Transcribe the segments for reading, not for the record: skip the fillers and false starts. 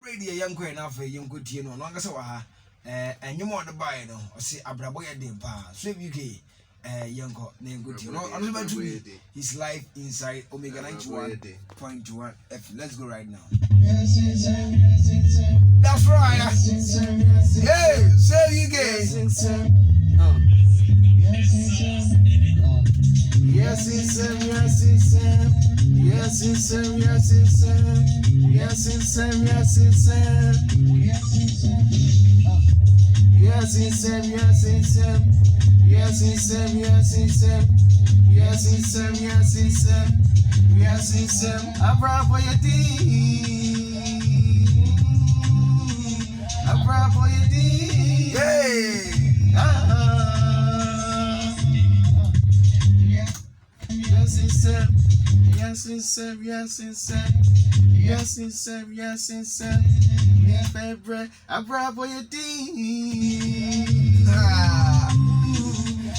radio young queen of a young good tea no longer so and you want to buy no or see Abraboya de Pa Suave UK young name good tea no his life inside Omega 91.1 F. Let's go right now. That's right. Hey, Suave UK. Yes, it's yes, it's yes, it's yes, it's yes, it's yes, it's yes, it's yes, it's yes, it's yes, it's yes, it's yes, it's yes, it's Abrabo yedi, Abrabo yedi, Hey. Yes, it's yes, it's yes, it's yes, it's my favorite. Abrabo yedi,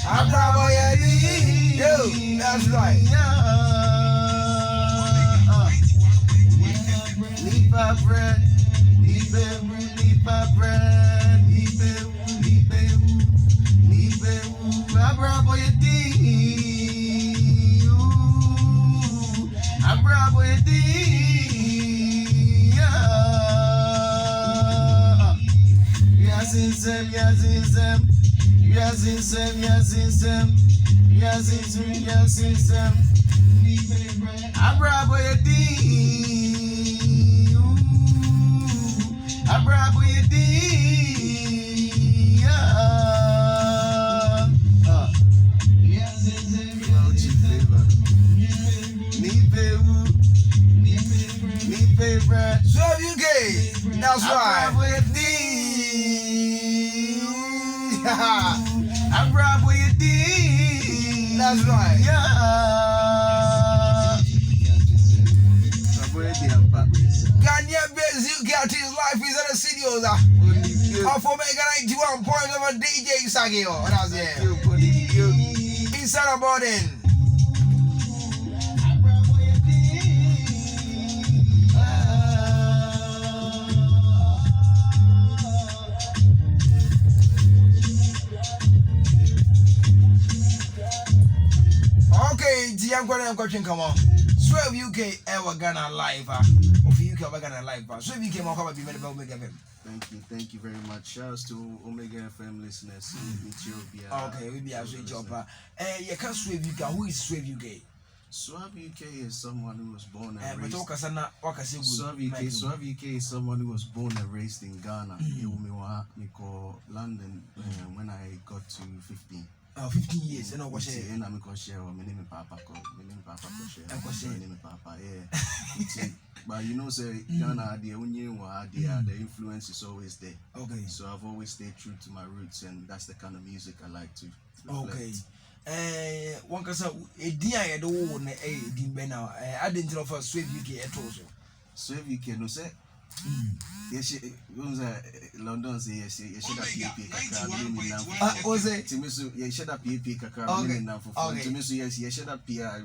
Abrabo yedi. Yo, that's right. Lipa bread, lipa bread, lipa Abrabo yedi. Abrabo yedi, yes it's yes it's yes it's yes it's yes it's yes it's Abrabo yedi, Abrabo yedi. Suave UK, that's right. Abrabo yedi, that's right. Ganya Bez UK, his life is at a studio. Off Omega 91.1 DJ Sackio. That's it. Inside a boarding. Okay, the young question, come on. Suave UK ever gonna live, of UK ever gonna live, Suave UK more probably made about Omega FM. Thank you very much. Shouts to Omega FM listeners in Ethiopia. Okay, we be a switch up. You can't Suave UK. Who is Suave UK? Suave UK is someone who was born and raised. Suave UK is someone who was born and raised in Ghana. I call London when I got to 15. 15 years, and I was share. And I'm share. My name is Papa. Yeah. But you know, say Ghana, the influence is always there. Okay. So I've always stayed true to my roots, and that's the kind of music I like to reflect. Okay. One can say, a dear, I don't want a dimmer now. I didn't know for Suave UK at all. Suave UK, no say. Yes, London say yes, you should have PAP kakra. Was it? Timisu, you should have PAP kakra. Meaning now for Timisu, yes, you should have PR.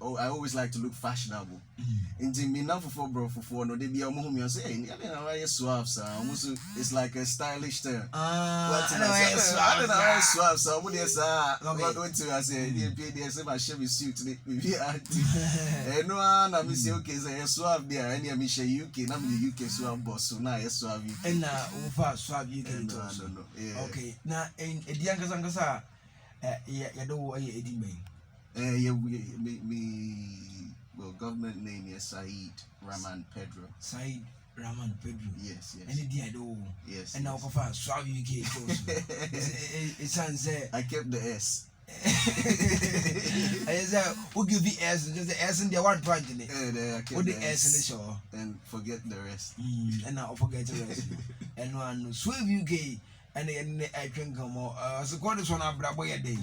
Oh, I always like to look fashionable. In me now for bro for no, they be a moment you say, I suave, sir. It's like a stylish term. I don't know, suave, so what is I'm going to I say, they say my Chevy suit. No one, I'm say, okay, say, suave there, and I'm UK, I'm the UK suave boss, so now it's suave UK. And now, suave UK. Okay, now, in the younger Sangasa, you don't want a demon. Well, government name is Said Rahman Pedro. Said Rahman Pedro. Yes. Any day do. Yes. And now for Suave UK it sounds I kept the S. I said, who give the S? Just the S in the one point in it. Put the S in the show. And forget the rest. And now forget the rest. And one Suave UK and then I can come more. So call this one Abraboya Day.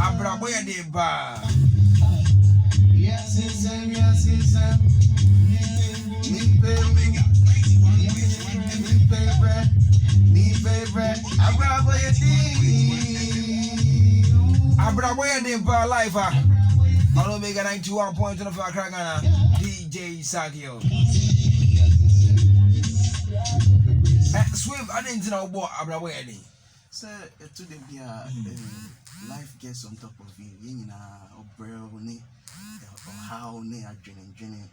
Abraboya Day bar. Yes, it's favorite. Abraboya Day bar life. Omega 91.1 of Accra, Ghana. DJ Sackio. Suave, I didn't know about Abrabo Eddie. So, today be life gets on top of you. You know, or braille, or how ne are drinking.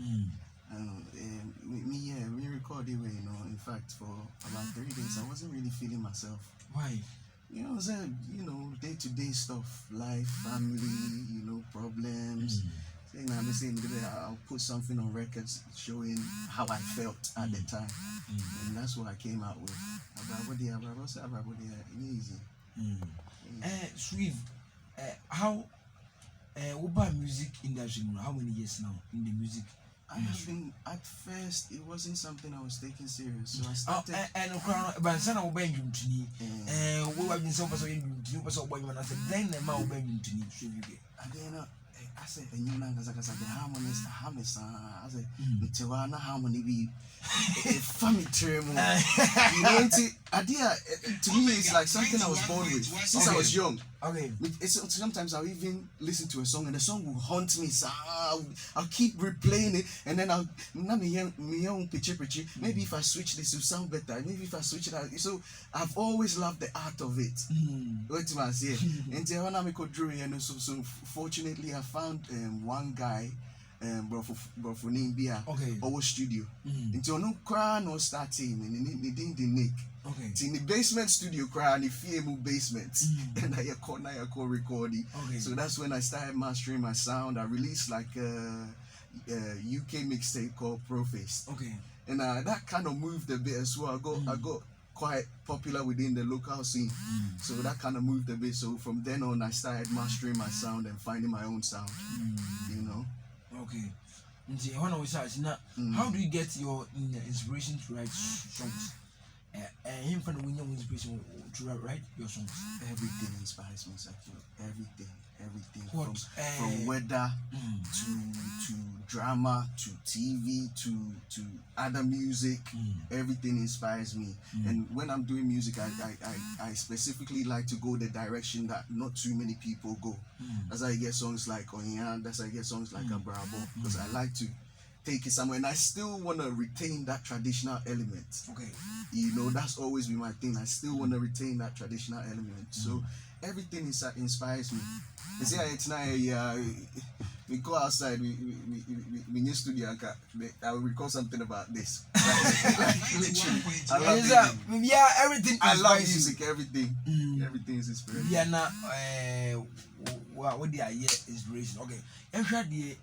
We recorded, you know. In fact, for about 3 days, I wasn't really feeling myself. Why? You know, day-to-day stuff, life, family, you know, problems. I'm saying I'll put something on records showing how I felt at the time, and that's what I came out with. Easy. Suave, how what about music industry? How many years now in the music? I have been, at first, it wasn't something I was taking serious. So I started. But son of Ben to me, we have been so much in I said, then the man Ben to me, should you get? I said, and you know, as I said, the harmonies, the harmonies, I said, Tiwana harmony be a family term. You know, to me, it's like something I was born with since I was young. Okay. Sometimes I'll even listen to a song and the song will haunt me. So I'll keep replaying it, and then maybe if I switch this, it will sound better. Maybe if I switch it out. So I've always loved the art of it. What do I say? And when I'm a so fortunately I found one guy. Bro for name Bia, our studio. Until no cry no starting and they didn't nick. Okay. In the basement studio cry and the FEMU basement. And I call recording. So that's when I started mastering my sound. I released like a UK mixtape called Proface. And that kind of moved a bit as well. I got quite popular within the local scene. So that kind of moved a bit. So from then on I started mastering my sound and finding my own sound. You know. Okay. How do you get your inspiration to write songs? Him from the window inspiration to write your songs. Everything inspires me, Sackio. Everything. What? From weather to drama to TV to other music. Everything inspires me. And when I'm doing music, I specifically like to go the direction that not too many people go. That's how I get songs like Onya. That's how I get songs like Abrabo. Because I like to take it somewhere, and I still want to retain that traditional element. You know, that's always been my thing. I still want to retain that traditional element. So everything inspires me. You see, it's now we go outside, we new studio, I will record something about this. Like literally, I love music. Yeah, everything. I love music. Everything is inspiration. Yeah, now what the idea inspiration? Okay, and the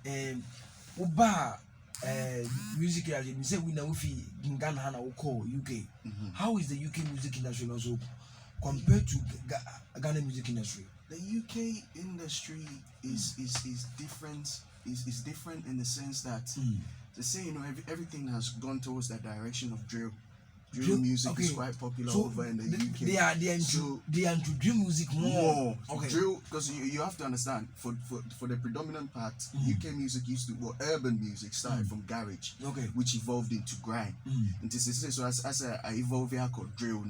music industry, we say we know if in Ghana and UK. How is the UK music industry also compared to Ghana music industry? The UK industry is different. Is different in the sense that they say, you know, everything has gone towards that direction of drill. Drill music is quite popular over in the UK. They are into drill music more. Drill, because you have to understand, for the predominant part, UK music urban music started from garage, which evolved into grime. So as I evolve, I call drill.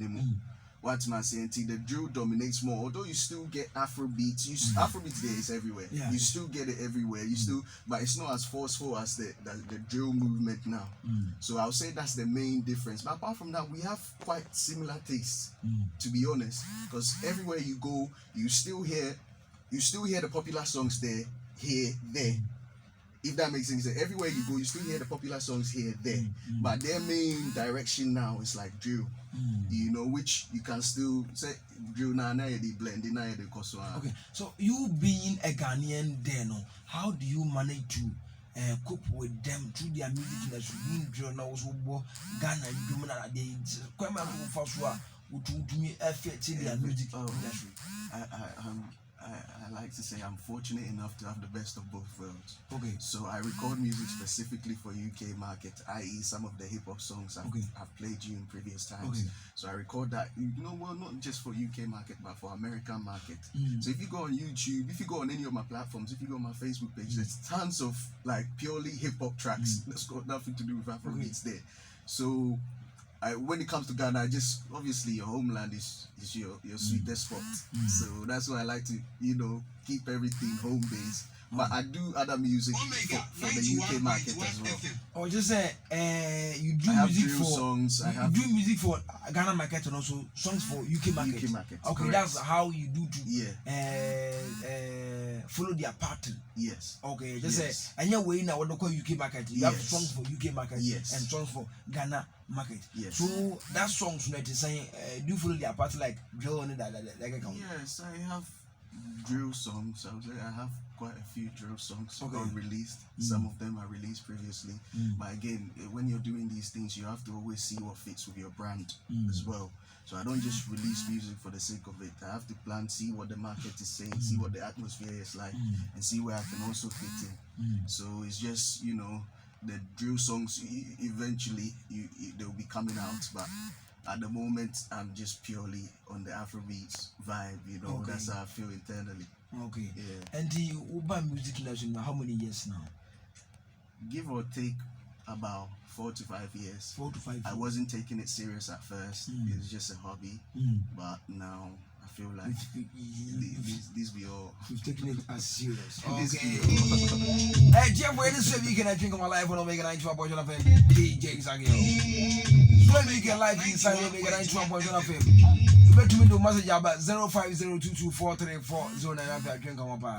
What am I saying? The drill dominates more. Although you still get Afrobeats, Afrobeats there is everywhere. You still get it everywhere. You still, but it's not as forceful as the drill movement now. So I'll say that's the main difference. But apart from that, we have quite similar tastes, to be honest. Because everywhere you go, you still hear the popular songs there. If that makes sense. Everywhere you go, you still hear the popular songs there. But their main direction now is like drill. You know, which you can still say drill now they blend, now they cause. Okay, so you being a Ghanaian then, how do you manage to cope with them through their music industry? Being drill now also Ghana and Germany, they come out of to me affect their music industry. I like to say I'm fortunate enough to have the best of both worlds. So I record music specifically for UK market, i.e. some of the hip hop songs I've played you in previous times. So I record that, you know, well, not just for UK market, but for American market. So if you go on YouTube, if you go on any of my platforms, if you go on my Facebook page, there's tons of like purely hip hop tracks that's got nothing to do with Afrobeats there. So when it comes to Ghana, obviously your homeland is your sweetest spot. So that's why I like to, you know, keep everything home based. But I do other music for the UK market as well. Or just say, you do music for songs. You do music for Ghana market and also songs for UK market. Okay, correct. That's how you do to follow their pattern. Yes. Okay, just say, and your way now what they call UK market. You have songs for UK market and songs for Ghana market. Yes. So that songs that is saying, do you follow their pattern like drill on it that Yes, I have drill songs. I would say I have quite a few drill songs unreleased. Some of them are released previously. But again, when you're doing these things, you have to always see what fits with your brand as well. So I don't just release music for the sake of it. I have to plan, see what the market is saying, see what the atmosphere is like, and see where I can also fit in. So it's just, you know, the drill songs eventually they'll be coming out, but at the moment I'm just purely on the Afrobeats vibe, you know. That's how I feel internally. Okay. Yeah. And the urban music industry now, how many years now? Give or take about 4 to 5 years. 4 to 5 years. I wasn't taking it serious at first. It was just a hobby. But now I feel like this be all. You've taken it as serious. Okay. Jeff, where is you can drink on my life on Omega 91.1 FM? DJ Sackio. Swim you can live inside Omega 91.1 FM. You better me do message about 0502243409 I drink on my bar.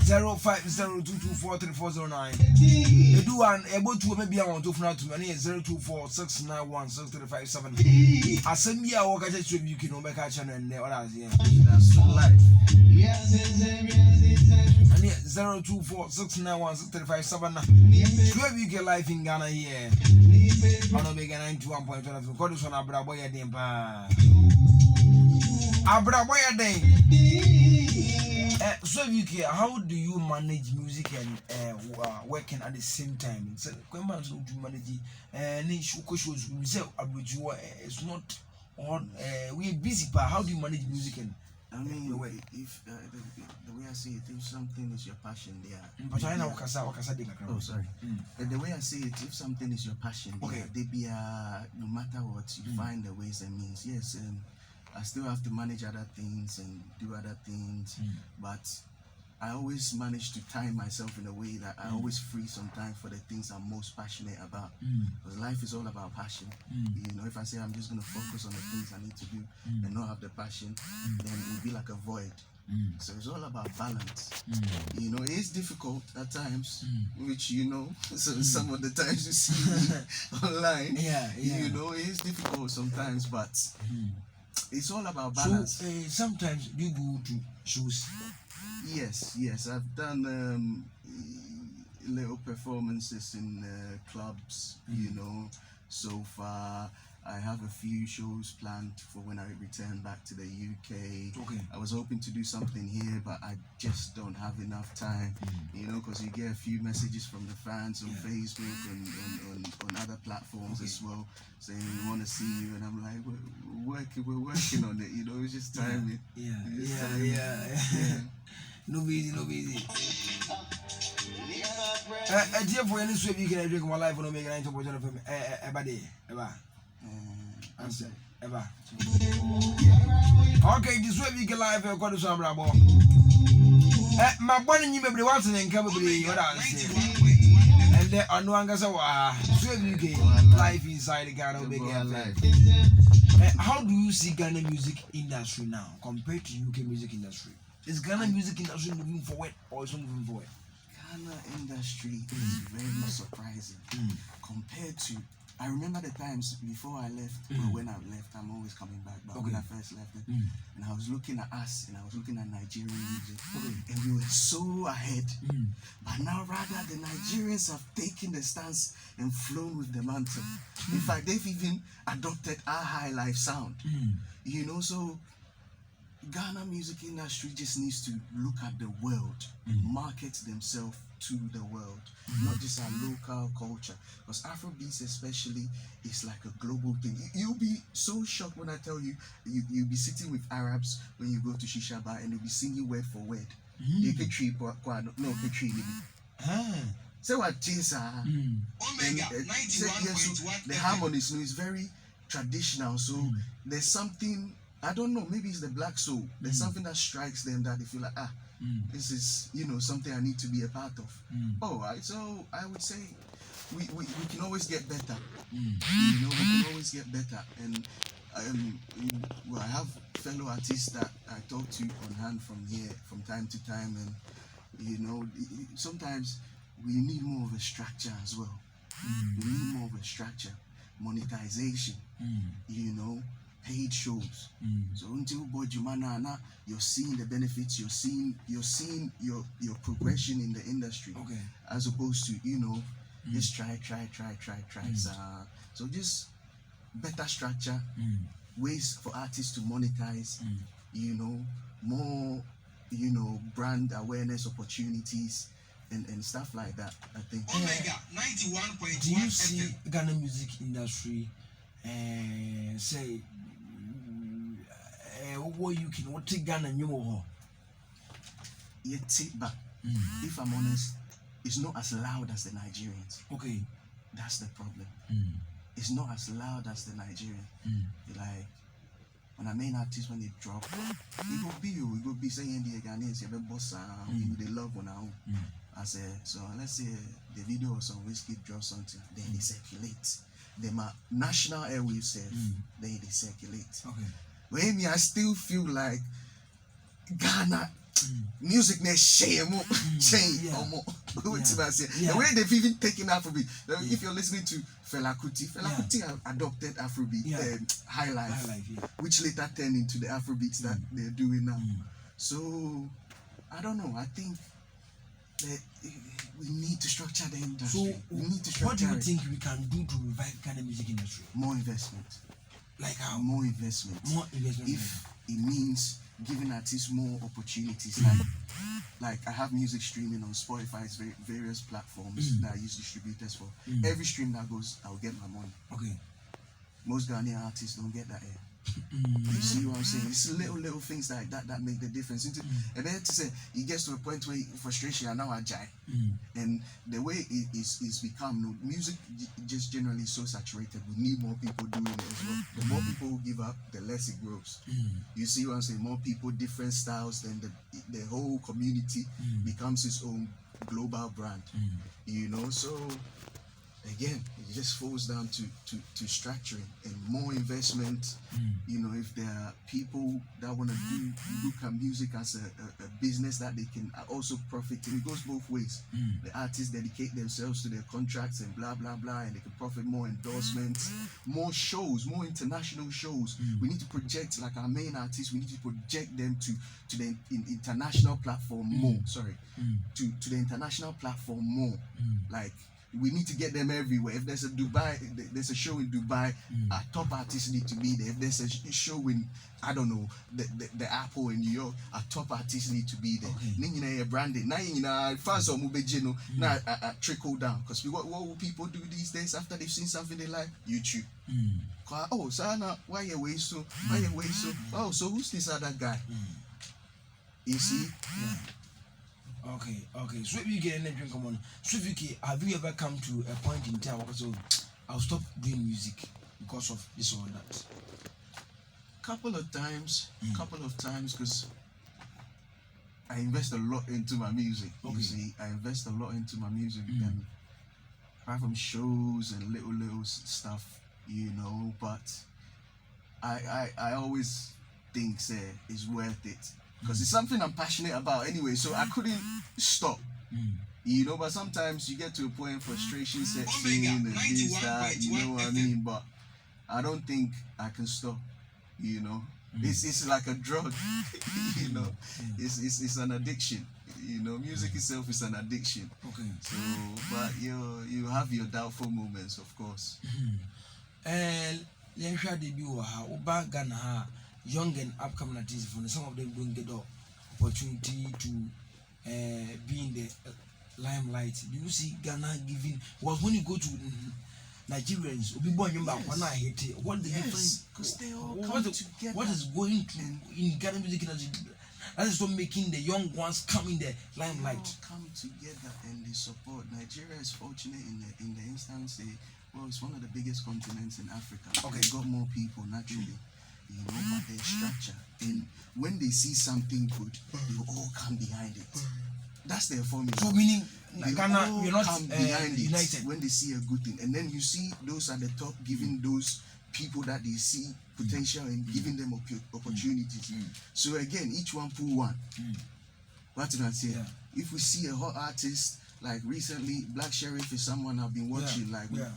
0502243409. You do one able to maybe I want to find out to me 0246916357. I send me a work at you can make a channel and others here. That's life. And 0246916357. Swave UK life in Ghana here. On Omega 91.1. God is on Abraboya Dempa. Abraboya Dem. So UK, how do you manage music and working at the same time? So when man to manage shows it's not on we're busy, but how do you manage music and I mean, the way I see it, if something is your passion, but I know oh, sorry. The way I see it, if something is your passion, they be no matter what, you find the ways and means. Yes, I still have to manage other things and do other things, but I always manage to time myself in a way that I always free some time for the things I'm most passionate about. Because life is all about passion. You know, if I say I'm just going to focus on the things I need to do and not have the passion, then it will be like a void. So it's all about balance. You know, it's difficult at times, which you know, so some of the times you see me online, you know, it's difficult sometimes, but it's all about balance. So sometimes you go to shows. Yes, I've done little performances in clubs, you know. So far, I have a few shows planned for when I return back to the UK. I was hoping to do something here, but I just don't have enough time, you know, because you get a few messages from the fans on Facebook and on other platforms as well, saying we want to see you, and I'm like, we're working on it, you know. It's just timing. No busy. Dear for any sweet you can drink my life on Omega 90.1 FM answer ever. Okay, this way we can live and go to some rabo. My bonnie you may be once and come with what I say. And there are no angers sweet UK life inside the Ghana Omega life. How do you see Ghana music industry now compared to UK music industry? Is Ghana music industry moving forward or is it moving forward? Ghana industry is very surprising compared to. I remember the times before I left, but when I left, I'm always coming back. But when I first left it, and I was looking at us, and I was looking at Nigerian music, and we were so ahead. But now, rather, the Nigerians have taken the stance and flown with the mantle. In fact, they've even adopted our high life sound. You know, so Ghana music industry just needs to look at the world and market themselves to the world, not just our local culture. Because Afrobeats especially is like a global thing. You'll be so shocked when I tell you, you'll be sitting with Arabs when you go to Shisha Bar and they'll be singing word for word. Say what Chesa. The harmonies is very traditional, so there's something I don't know, maybe it's the black soul. There's something that strikes them that they feel like, this is, something I need to be a part of. So I would say we can always get better. We can always get better. And I have fellow artists that I talk to on hand from here from time to time, and sometimes we need more of a structure as well. We need more of a structure, monetization, paid shows. So until Bojumana, you're seeing the benefits, you're seeing your progression in the industry. Okay. As opposed to, just try. So just better structure, ways for artists to monetize, more, brand awareness opportunities and stuff like that, I think. Omega 91.1. Do you see Ghana music industry say what you can take Ghana new or but if I'm honest, it's not as loud as the Nigerians. Okay. That's the problem. It's not as loud as the Nigerian. Like when I main artists, when they drop, it will be saying the Ghanaians, you boss, they love one now. I say, so let's say the video or some whiskey drop something, then they circulate. Then my national airwaves self, then they circulate. Okay. When me, I still feel like Ghana music next shame more. The way they've even taken Afrobeat. If you're listening to Fela Kuti adopted Afrobeat, High Life, which later turned into the Afrobeats that they're doing now. So I don't know. I think that we need to structure the industry. So what do you think we can do to revive Ghana music industry? More investment. Like how? More investment. If it means giving artists more opportunities, like I have music streaming on Spotify's various platforms that I use distributors for. Every stream that goes, I'll get my money. Okay. Most Ghanaian artists don't get that here. You see what I'm saying? It's little things like that that make the difference. And then to say it gets to a point where frustration and now I jai. And the way it is become, music just generally so saturated. We need more people doing it as well. The more people who give up, the less it grows. You see what I'm saying? More people, different styles, then the whole community becomes its own global brand. So again, it just falls down to structuring and more investment. If there are people that want to look at music as a business that they can also profit, and it goes both ways. The artists dedicate themselves to their contracts and blah blah blah, and they can profit more endorsements, more shows, more international shows. We need to project, like our main artists, we need to project them to the international platform more. To the international platform more. Like, we need to get them everywhere. If there's a show in Dubai, our top artists need to be there. If there's a show in, I don't know, the Apple in New York, our top artists need to be there. Ningina branded. Now fans or mubejino now trickle down. Because what will people do these days after they've seen something they like? YouTube. Oh, Sana, why you way so? Oh, so who's this other guy? You see? Okay. So if you get any drink, come on. So if you have you ever come to a point in time where I'll stop doing music because of this or that? Couple of times, because I invest a lot into my music. You see, I invest a lot into my music, and apart from shows and little stuff, But I always think it's worth it. Because it's something I'm passionate about anyway, so I couldn't stop. But sometimes you get to a point frustration sets in and this, that, you know what I mean? But I don't think I can stop, It's like a drug, It's an addiction. Music itself is an addiction. Okay. So, but you have your doubtful moments, of course. And Ghana, young and upcoming artists, some of them don't get the opportunity to be in the limelight. Do you see Ghana giving? Was when you go to Nigerians, what the difference? Because they all come together. What is going to in Ghana music industry? That is what making the young ones come in the limelight. They all come together and they support. Nigeria is fortunate in the instance. It's one of the biggest continents in Africa. Okay, it's got more people naturally. but there's structure. And when they see something good, they will all come behind it. That's their formula. So meaning Ghana, you're not come behind united it when they see a good thing, and then you see those at the top giving those people that they see potential and giving them opportunities. So again, each one pull one. What did I say? Yeah. If we see a hot artist, like recently, Black Sheriff is someone I've been watching,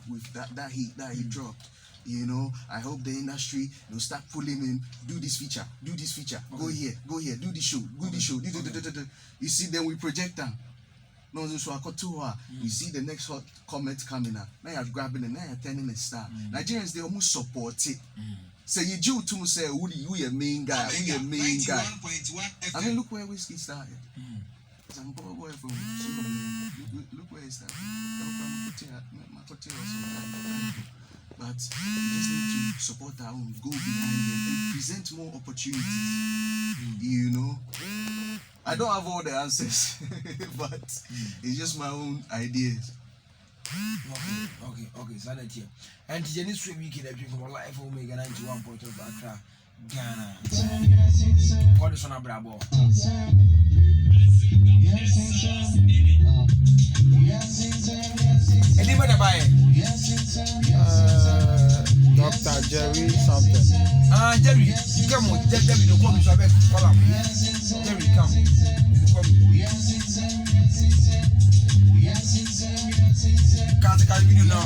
with that heat dropped. You know, I hope the industry will start pulling in, do this feature, go here, do this show, You see, then we project them. No, so I got to her. You see the next hot comment coming up. Now you're grabbing it, now you're turning a star. Nigerians, they almost support it. So you do to say, we a main guy, we a main guy. I mean, look where Whiskey started. I'm boy from look where he started. But we just need to support our own, go behind them, and present more opportunities. You know, I don't have all the answers, but it's just my own ideas. Okay, so that's here. And the next week, that you come live for Omega 91 of Accra, Ghana. Call this one a bravo. Anybody buy it? Dr. Jerry something. Jerry, come on, Jerry, don't come to Suave. Call him. Jerry, come. Can't take a video now.